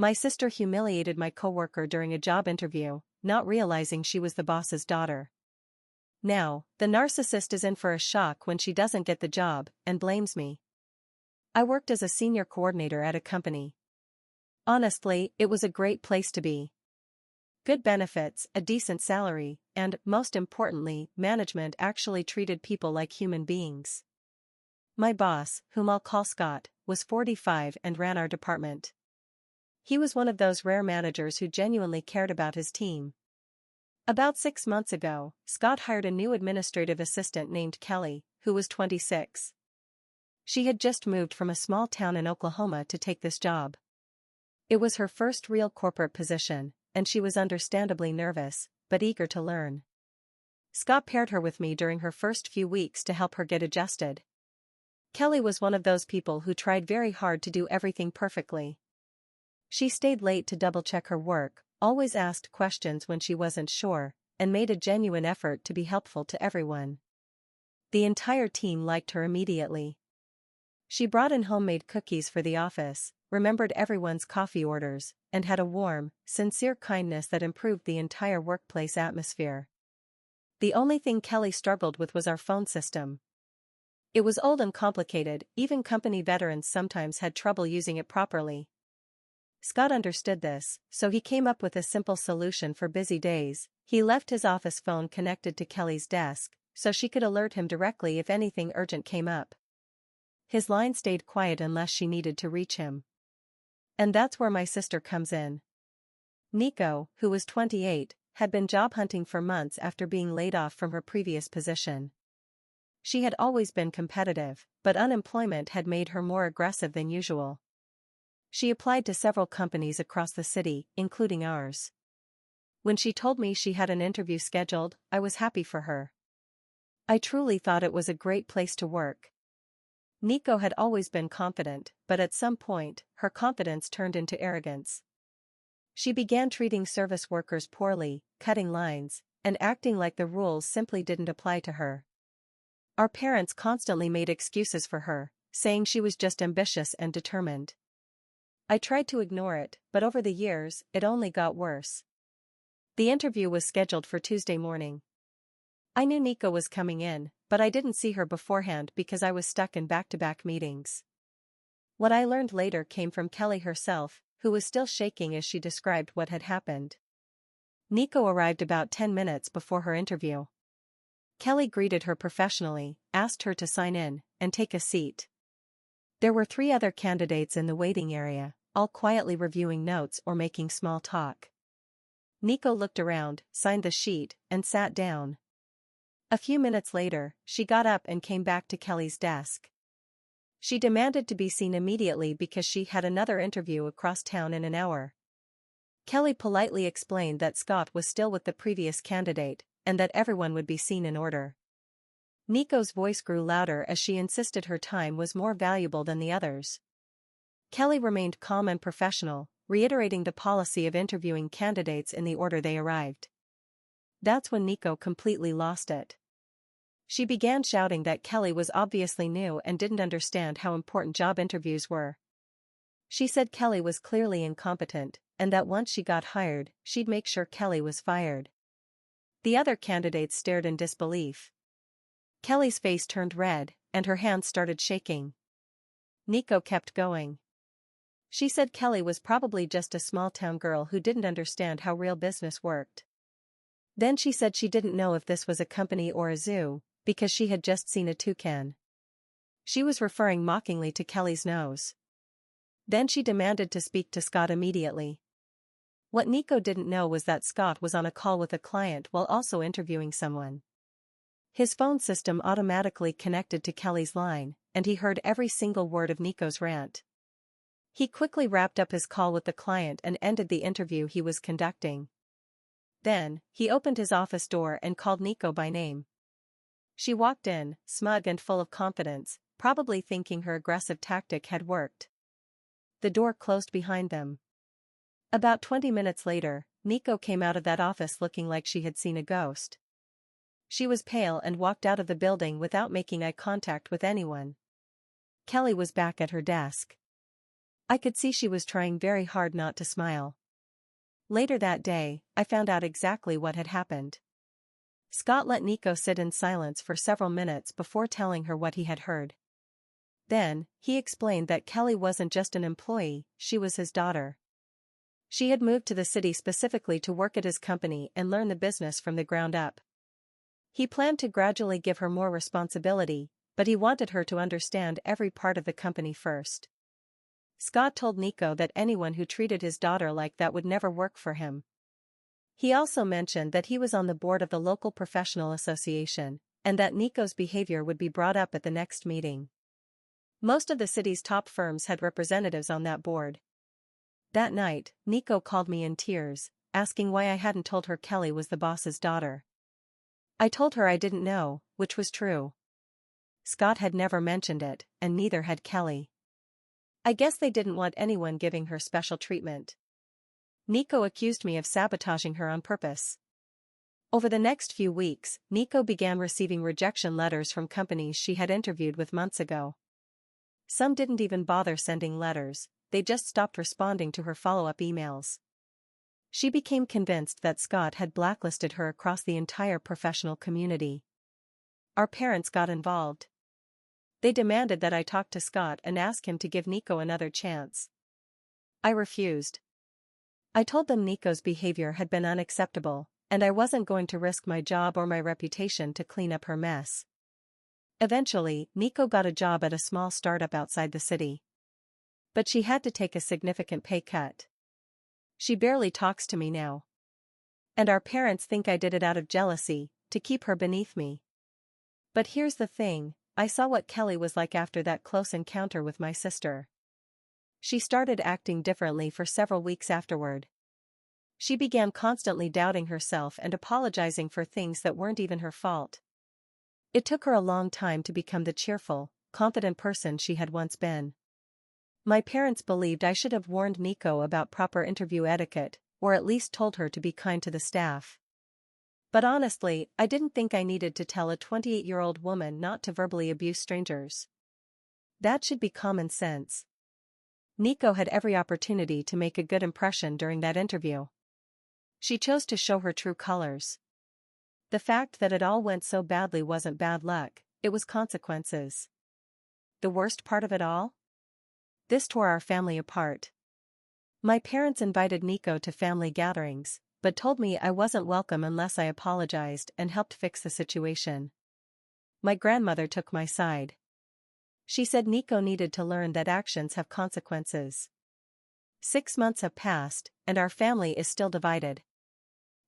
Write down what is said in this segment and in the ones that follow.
My sister humiliated my coworker during a job interview, not realizing she was the boss's daughter. Now, the narcissist is in for a shock when she doesn't get the job and blames me. I worked as a senior coordinator at a company. Honestly, it was a great place to be. Good benefits, a decent salary, and, most importantly, management actually treated people like human beings. My boss, whom I'll call Scott, was 45 and ran our department. He was one of those rare managers who genuinely cared about his team. About 6 months ago, Scott hired a new administrative assistant named Kelly, who was 26. She had just moved from a small town in Oklahoma to take this job. It was her first real corporate position, and she was understandably nervous, but eager to learn. Scott paired her with me during her first few weeks to help her get adjusted. Kelly was one of those people who tried very hard to do everything perfectly. She stayed late to double-check her work, always asked questions when she wasn't sure, and made a genuine effort to be helpful to everyone. The entire team liked her immediately. She brought in homemade cookies for the office, remembered everyone's coffee orders, and had a warm, sincere kindness that improved the entire workplace atmosphere. The only thing Kelly struggled with was our phone system. It was old and complicated, even company veterans sometimes had trouble using it properly. Scott understood this, so he came up with a simple solution for busy days. He left his office phone connected to Kelly's desk, so she could alert him directly if anything urgent came up. His line stayed quiet unless she needed to reach him. And that's where my sister comes in. Nico, who was 28, had been job hunting for months after being laid off from her previous position. She had always been competitive, but unemployment had made her more aggressive than usual. She applied to several companies across the city, including ours. When she told me she had an interview scheduled, I was happy for her. I truly thought it was a great place to work. Nico had always been confident, but at some point, her confidence turned into arrogance. She began treating service workers poorly, cutting lines, and acting like the rules simply didn't apply to her. Our parents constantly made excuses for her, saying she was just ambitious and determined. I tried to ignore it, but over the years, it only got worse. The interview was scheduled for Tuesday morning. I knew Nico was coming in, but I didn't see her beforehand because I was stuck in back-to-back meetings. What I learned later came from Kelly herself, who was still shaking as she described what had happened. Nico arrived about 10 minutes before her interview. Kelly greeted her professionally, asked her to sign in, and take a seat. There were 3 other candidates in the waiting area, all quietly reviewing notes or making small talk. Nico looked around, signed the sheet, and sat down. A few minutes later, she got up and came back to Kelly's desk. She demanded to be seen immediately because she had another interview across town in an hour. Kelly politely explained that Scott was still with the previous candidate, and that everyone would be seen in order. Nico's voice grew louder as she insisted her time was more valuable than the others. Kelly remained calm and professional, reiterating the policy of interviewing candidates in the order they arrived. That's when Nico completely lost it. She began shouting that Kelly was obviously new and didn't understand how important job interviews were. She said Kelly was clearly incompetent, and that once she got hired, she'd make sure Kelly was fired. The other candidates stared in disbelief. Kelly's face turned red, and her hands started shaking. Nico kept going. She said Kelly was probably just a small-town girl who didn't understand how real business worked. Then she said she didn't know if this was a company or a zoo, because she had just seen a toucan. She was referring mockingly to Kelly's nose. Then she demanded to speak to Scott immediately. What Nico didn't know was that Scott was on a call with a client while also interviewing someone. His phone system automatically connected to Kelly's line, and he heard every single word of Nico's rant. He quickly wrapped up his call with the client and ended the interview he was conducting. Then, he opened his office door and called Nico by name. She walked in, smug and full of confidence, probably thinking her aggressive tactic had worked. The door closed behind them. About 20 minutes later, Nico came out of that office looking like she had seen a ghost. She was pale and walked out of the building without making eye contact with anyone. Kelly was back at her desk. I could see she was trying very hard not to smile. Later that day, I found out exactly what had happened. Scott let Nico sit in silence for several minutes before telling her what he had heard. Then, he explained that Kelly wasn't just an employee, she was his daughter. She had moved to the city specifically to work at his company and learn the business from the ground up. He planned to gradually give her more responsibility, but he wanted her to understand every part of the company first. Scott told Nico that anyone who treated his daughter like that would never work for him. He also mentioned that he was on the board of the local professional association, and that Nico's behavior would be brought up at the next meeting. Most of the city's top firms had representatives on that board. That night, Nico called me in tears, asking why I hadn't told her Kelly was the boss's daughter. I told her I didn't know, which was true. Scott had never mentioned it, and neither had Kelly. I guess they didn't want anyone giving her special treatment. Nico accused me of sabotaging her on purpose. Over the next few weeks, Nico began receiving rejection letters from companies she had interviewed with months ago. Some didn't even bother sending letters, they just stopped responding to her follow-up emails. She became convinced that Scott had blacklisted her across the entire professional community. Our parents got involved. They demanded that I talk to Scott and ask him to give Nico another chance. I refused. I told them Nico's behavior had been unacceptable, and I wasn't going to risk my job or my reputation to clean up her mess. Eventually, Nico got a job at a small startup outside the city. But she had to take a significant pay cut. She barely talks to me now. And our parents think I did it out of jealousy, to keep her beneath me. But here's the thing, I saw what Kelly was like after that close encounter with my sister. She started acting differently for several weeks afterward. She began constantly doubting herself and apologizing for things that weren't even her fault. It took her a long time to become the cheerful, confident person she had once been. My parents believed I should have warned Nico about proper interview etiquette, or at least told her to be kind to the staff. But honestly, I didn't think I needed to tell a 28-year-old woman not to verbally abuse strangers. That should be common sense. Nico had every opportunity to make a good impression during that interview. She chose to show her true colors. The fact that it all went so badly wasn't bad luck, it was consequences. The worst part of it all? This tore our family apart. My parents invited Nico to family gatherings, but told me I wasn't welcome unless I apologized and helped fix the situation. My grandmother took my side. She said Nico needed to learn that actions have consequences. 6 months have passed, and our family is still divided.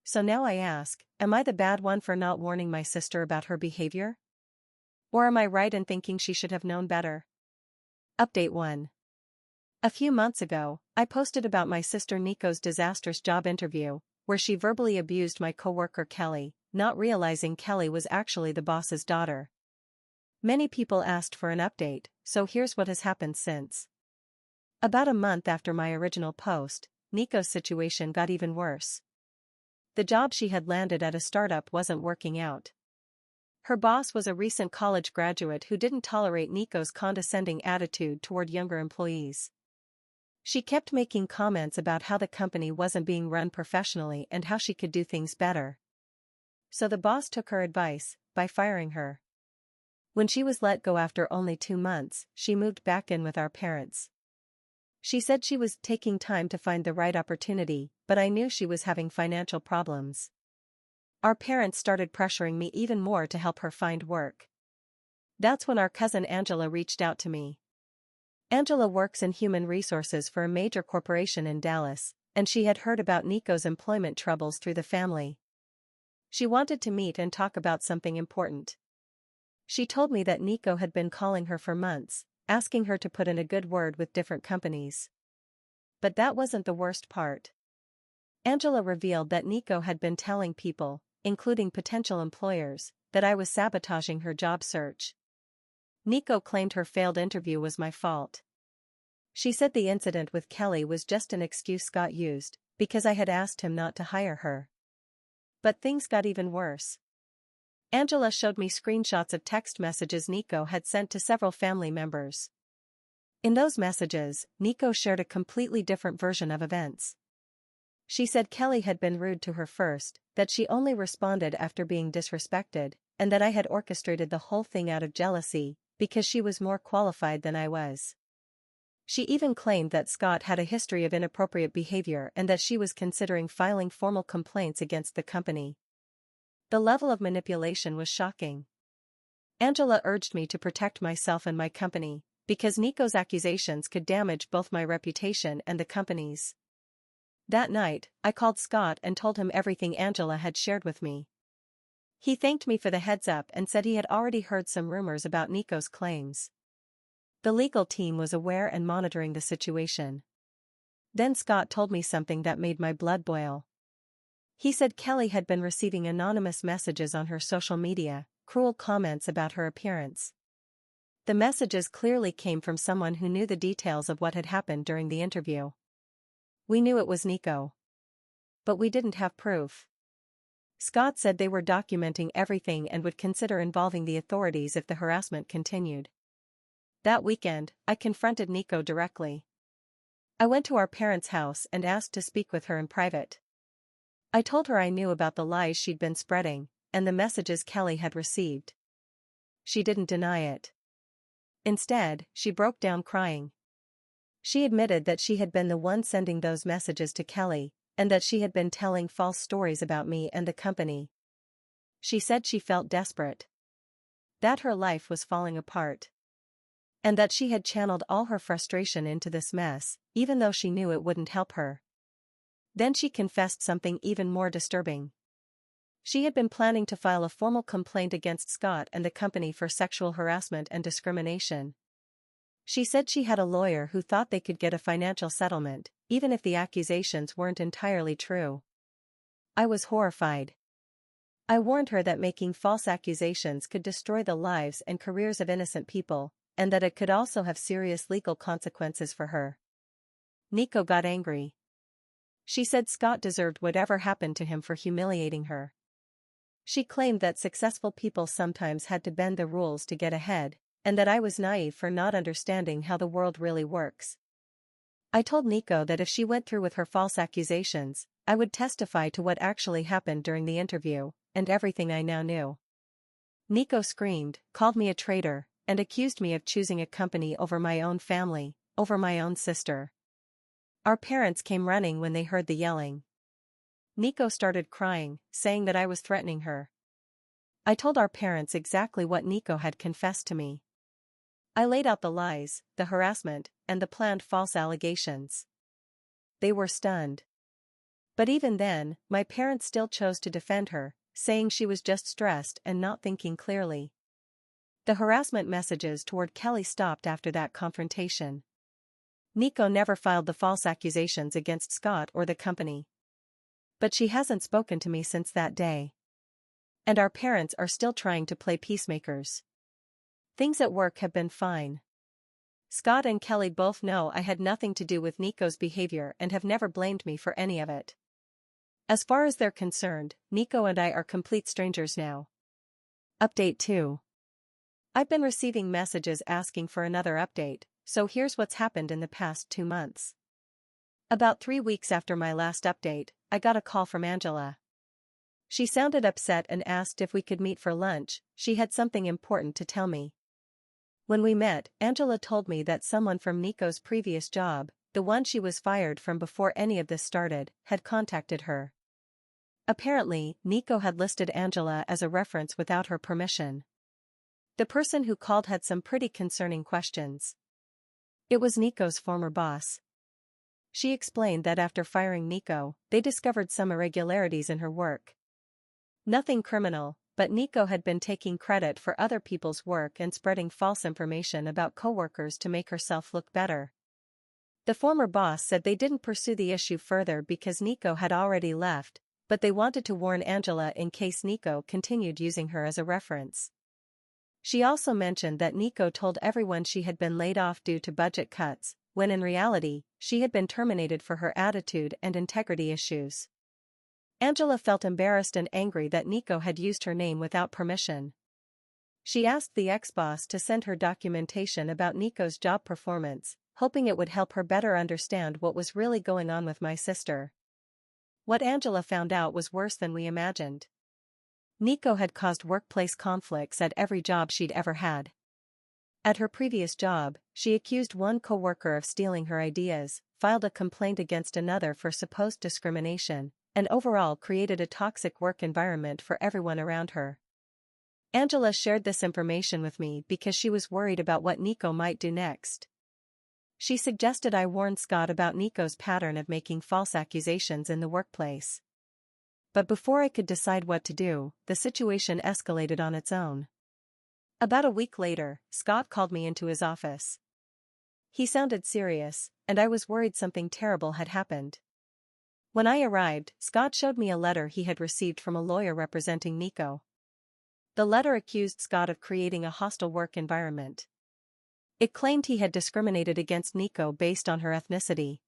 So now I ask, am I the bad one for not warning my sister about her behavior? Or am I right in thinking she should have known better? Update 1. A few months ago, I posted about my sister Nico's disastrous job interview, where she verbally abused my coworker Kelly, not realizing Kelly was actually the boss's daughter. Many people asked for an update, so here's what has happened since. About a month after my original post, Nico's situation got even worse. The job she had landed at a startup wasn't working out. Her boss was a recent college graduate who didn't tolerate Nico's condescending attitude toward younger employees. She kept making comments about how the company wasn't being run professionally and how she could do things better. So the boss took her advice, by firing her. When she was let go after only 2 months, she moved back in with our parents. She said she was taking time to find the right opportunity, but I knew she was having financial problems. Our parents started pressuring me even more to help her find work. That's when our cousin Angela reached out to me. Angela works in human resources for a major corporation in Dallas, and she had heard about Nico's employment troubles through the family. She wanted to meet and talk about something important. She told me that Nico had been calling her for months, asking her to put in a good word with different companies. But that wasn't the worst part. Angela revealed that Nico had been telling people, including potential employers, that I was sabotaging her job search. Nico claimed her failed interview was my fault. She said the incident with Kelly was just an excuse Scott used, because I had asked him not to hire her. But things got even worse. Angela showed me screenshots of text messages Nico had sent to several family members. In those messages, Nico shared a completely different version of events. She said Kelly had been rude to her first, that she only responded after being disrespected, and that I had orchestrated the whole thing out of jealousy, because she was more qualified than I was. She even claimed that Scott had a history of inappropriate behavior and that she was considering filing formal complaints against the company. The level of manipulation was shocking. Angela urged me to protect myself and my company, because Nico's accusations could damage both my reputation and the company's. That night, I called Scott and told him everything Angela had shared with me. He thanked me for the heads up and said he had already heard some rumors about Nico's claims. The legal team was aware and monitoring the situation. Then Scott told me something that made my blood boil. He said Kelly had been receiving anonymous messages on her social media, cruel comments about her appearance. The messages clearly came from someone who knew the details of what had happened during the interview. We knew it was Nico. But we didn't have proof. Scott said they were documenting everything and would consider involving the authorities if the harassment continued. That weekend, I confronted Nico directly. I went to our parents' house and asked to speak with her in private. I told her I knew about the lies she'd been spreading, and the messages Kelly had received. She didn't deny it. Instead, she broke down crying. She admitted that she had been the one sending those messages to Kelly, and that she had been telling false stories about me and the company. She said she felt desperate. That her life was falling apart. And that she had channeled all her frustration into this mess, even though she knew it wouldn't help her. Then she confessed something even more disturbing. She had been planning to file a formal complaint against Scott and the company for sexual harassment and discrimination. She said she had a lawyer who thought they could get a financial settlement, even if the accusations weren't entirely true. I was horrified. I warned her that making false accusations could destroy the lives and careers of innocent people, and that it could also have serious legal consequences for her. Nico got angry. She said Scott deserved whatever happened to him for humiliating her. She claimed that successful people sometimes had to bend the rules to get ahead, and that I was naive for not understanding how the world really works. I told Nico that if she went through with her false accusations, I would testify to what actually happened during the interview, and everything I now knew. Nico screamed, called me a traitor, and accused me of choosing a company over my own family, over my own sister. Our parents came running when they heard the yelling. Nico started crying, saying that I was threatening her. I told our parents exactly what Nico had confessed to me. I laid out the lies, the harassment, and the planned false allegations. They were stunned. But even then, my parents still chose to defend her, saying she was just stressed and not thinking clearly. The harassment messages toward Kelly stopped after that confrontation. Nico never filed the false accusations against Scott or the company. But she hasn't spoken to me since that day. And our parents are still trying to play peacemakers. Things at work have been fine. Scott and Kelly both know I had nothing to do with Nico's behavior and have never blamed me for any of it. As far as they're concerned, Nico and I are complete strangers now. Update 2. I've been receiving messages asking for another update, so here's what's happened in the past 2 months. About 3 weeks after my last update, I got a call from Angela. She sounded upset and asked if we could meet for lunch. She had something important to tell me. When we met, Angela told me that someone from Nico's previous job, the one she was fired from before any of this started, had contacted her. Apparently, Nico had listed Angela as a reference without her permission. The person who called had some pretty concerning questions. It was Nico's former boss. She explained that after firing Nico, they discovered some irregularities in her work. Nothing criminal, but Nico had been taking credit for other people's work and spreading false information about coworkers to make herself look better. The former boss said they didn't pursue the issue further because Nico had already left, but they wanted to warn Angela in case Nico continued using her as a reference. She also mentioned that Nico told everyone she had been laid off due to budget cuts, when in reality, she had been terminated for her attitude and integrity issues. Angela felt embarrassed and angry that Nico had used her name without permission. She asked the ex-boss to send her documentation about Nico's job performance, hoping it would help her better understand what was really going on with my sister. What Angela found out was worse than we imagined. Nico had caused workplace conflicts at every job she'd ever had. At her previous job, she accused one coworker of stealing her ideas, filed a complaint against another for supposed discrimination, and overall created a toxic work environment for everyone around her. Angela shared this information with me because she was worried about what Nico might do next. She suggested I warn Scott about Nico's pattern of making false accusations in the workplace. But before I could decide what to do, the situation escalated on its own. About a week later, Scott called me into his office. He sounded serious, and I was worried something terrible had happened. When I arrived, Scott showed me a letter he had received from a lawyer representing Nico. The letter accused Scott of creating a hostile work environment. It claimed he had discriminated against Nico based on her ethnicity.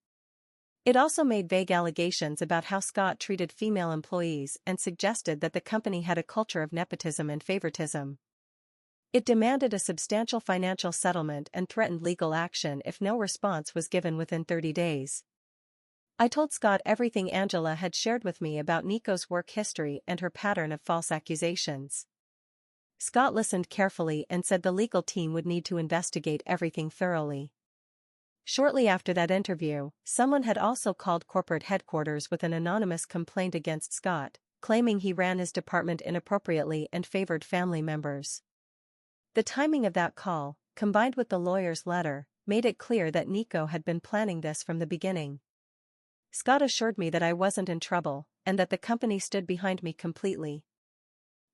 It also made vague allegations about how Scott treated female employees and suggested that the company had a culture of nepotism and favoritism. It demanded a substantial financial settlement and threatened legal action if no response was given within 30 days. I told Scott everything Angela had shared with me about Nico's work history and her pattern of false accusations. Scott listened carefully and said the legal team would need to investigate everything thoroughly. Shortly after that interview, someone had also called corporate headquarters with an anonymous complaint against Scott, claiming he ran his department inappropriately and favored family members. The timing of that call, combined with the lawyer's letter, made it clear that Nico had been planning this from the beginning. Scott assured me that I wasn't in trouble, and that the company stood behind me completely.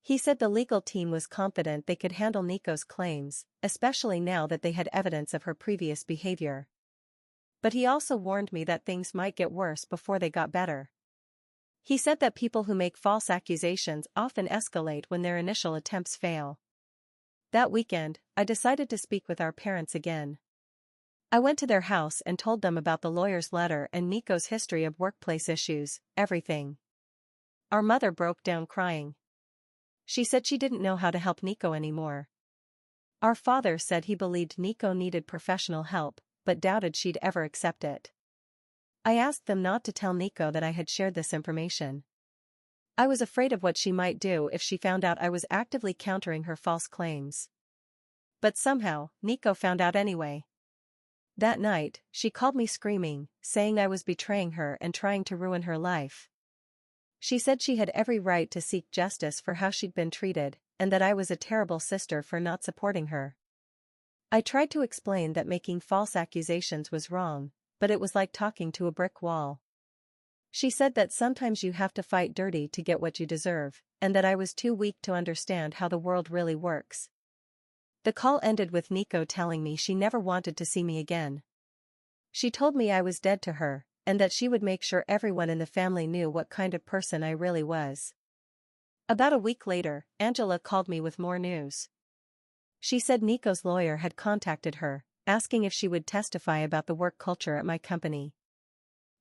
He said the legal team was confident they could handle Nico's claims, especially now that they had evidence of her previous behavior. But he also warned me that things might get worse before they got better. He said that people who make false accusations often escalate when their initial attempts fail. That weekend, I decided to speak with our parents again. I went to their house and told them about the lawyer's letter and Nico's history of workplace issues, everything. Our mother broke down crying. She said she didn't know how to help Nico anymore. Our father said he believed Nico needed professional help, but doubted she'd ever accept it. I asked them not to tell Nico that I had shared this information. I was afraid of what she might do if she found out I was actively countering her false claims. But somehow, Nico found out anyway. That night, she called me screaming, saying I was betraying her and trying to ruin her life. She said she had every right to seek justice for how she'd been treated, and that I was a terrible sister for not supporting her. I tried to explain that making false accusations was wrong, but it was like talking to a brick wall. She said that sometimes you have to fight dirty to get what you deserve, and that I was too weak to understand how the world really works. The call ended with Nico telling me she never wanted to see me again. She told me I was dead to her, and that she would make sure everyone in the family knew what kind of person I really was. About a week later, Angela called me with more news. She said Nico's lawyer had contacted her, asking if she would testify about the work culture at my company.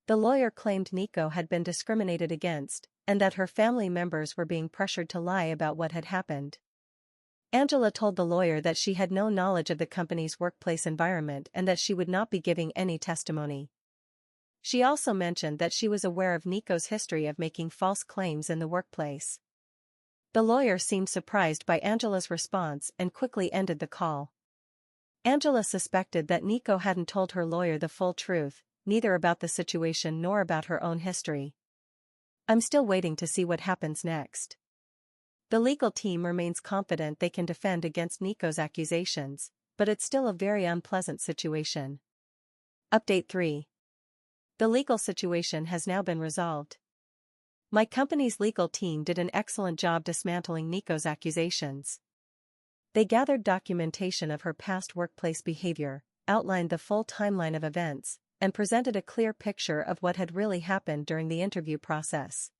The lawyer claimed Nico had been discriminated against, and that her family members were being pressured to lie about what had happened. Angela told the lawyer that she had no knowledge of the company's workplace environment and that she would not be giving any testimony. She also mentioned that she was aware of Nico's history of making false claims in the workplace. The lawyer seemed surprised by Angela's response and quickly ended the call. Angela suspected that Nico hadn't told her lawyer the full truth, neither about the situation nor about her own history. I'm still waiting to see what happens next. The legal team remains confident they can defend against Nico's accusations, but it's still a very unpleasant situation. Update 3. The legal situation has now been resolved. My company's legal team did an excellent job dismantling Nico's accusations. They gathered documentation of her past workplace behavior, outlined the full timeline of events, and presented a clear picture of what had really happened during the interview process.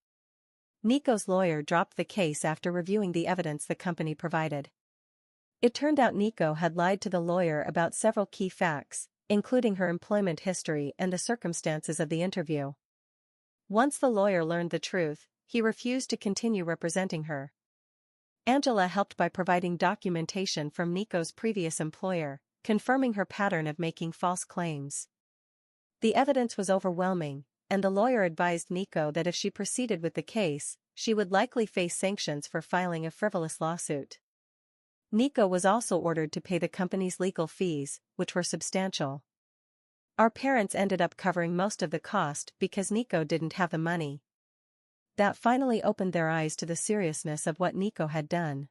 Nico's lawyer dropped the case after reviewing the evidence the company provided. It turned out Nico had lied to the lawyer about several key facts, including her employment history and the circumstances of the interview. Once the lawyer learned the truth, he refused to continue representing her. Angela helped by providing documentation from Nico's previous employer, confirming her pattern of making false claims. The evidence was overwhelming, and the lawyer advised Nico that if she proceeded with the case, she would likely face sanctions for filing a frivolous lawsuit. Nico was also ordered to pay the company's legal fees, which were substantial. Our parents ended up covering most of the cost because Nico didn't have the money. That finally opened their eyes to the seriousness of what Nico had done.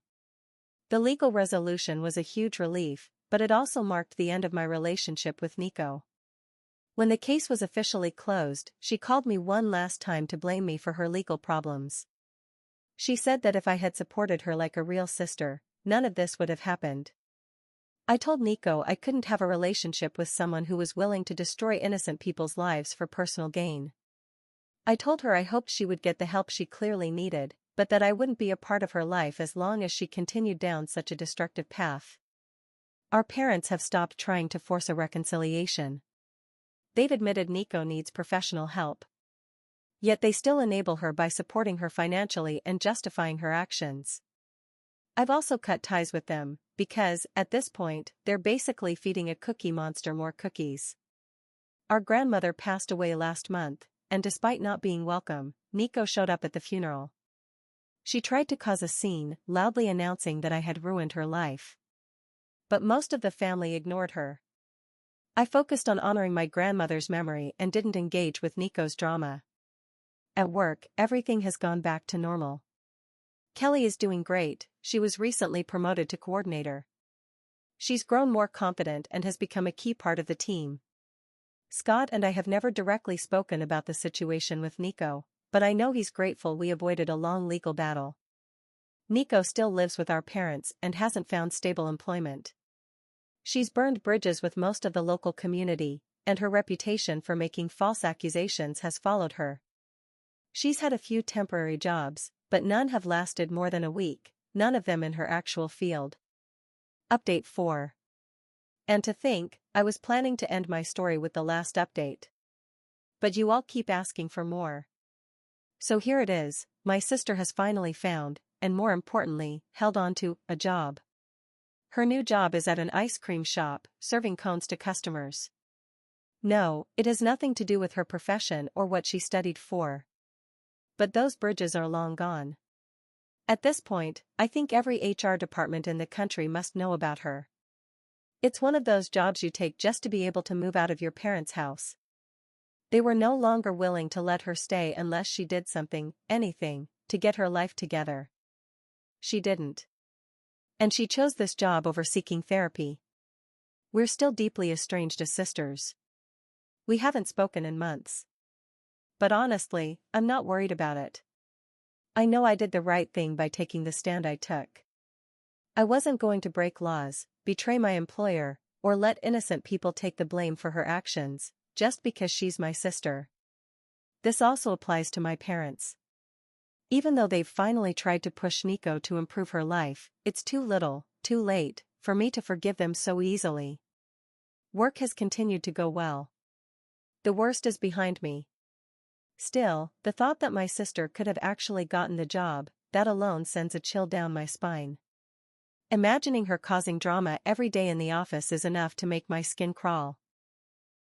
The legal resolution was a huge relief, but it also marked the end of my relationship with Nico. When the case was officially closed, she called me one last time to blame me for her legal problems. She said that if I had supported her like a real sister, none of this would have happened. I told Nico I couldn't have a relationship with someone who was willing to destroy innocent people's lives for personal gain. I told her I hoped she would get the help she clearly needed, but that I wouldn't be a part of her life as long as she continued down such a destructive path. Our parents have stopped trying to force a reconciliation. They've admitted Nico needs professional help. Yet they still enable her by supporting her financially and justifying her actions. I've also cut ties with them, because, at this point, they're basically feeding a cookie monster more cookies. Our grandmother passed away last month, and despite not being welcome, Nico showed up at the funeral. She tried to cause a scene, loudly announcing that I had ruined her life. But most of the family ignored her. I focused on honoring my grandmother's memory and didn't engage with Nico's drama. At work, everything has gone back to normal. Kelly is doing great. She was recently promoted to coordinator. She's grown more confident and has become a key part of the team. Scott and I have never directly spoken about the situation with Nico, but I know he's grateful we avoided a long legal battle. Nico still lives with our parents and hasn't found stable employment. She's burned bridges with most of the local community, and her reputation for making false accusations has followed her. She's had a few temporary jobs, but none have lasted more than a week, none of them in her actual field. Update 4. And to think, I was planning to end my story with the last update. But you all keep asking for more. So here it is, my sister has finally found, and more importantly, held on to, a job. Her new job is at an ice cream shop, serving cones to customers. No, it has nothing to do with her profession or what she studied for. But those bridges are long gone. At this point, I think every HR department in the country must know about her. It's one of those jobs you take just to be able to move out of your parents' house. They were no longer willing to let her stay unless she did something, anything, to get her life together. She didn't. And she chose this job over seeking therapy. We're still deeply estranged as sisters. We haven't spoken in months. But honestly, I'm not worried about it. I know I did the right thing by taking the stand I took. I wasn't going to break laws, betray my employer, or let innocent people take the blame for her actions, just because she's my sister. This also applies to my parents. Even though they've finally tried to push Nico to improve her life, it's too little, too late, for me to forgive them so easily. Work has continued to go well. The worst is behind me. Still, the thought that my sister could have actually gotten the job, that alone sends a chill down my spine. Imagining her causing drama every day in the office is enough to make my skin crawl.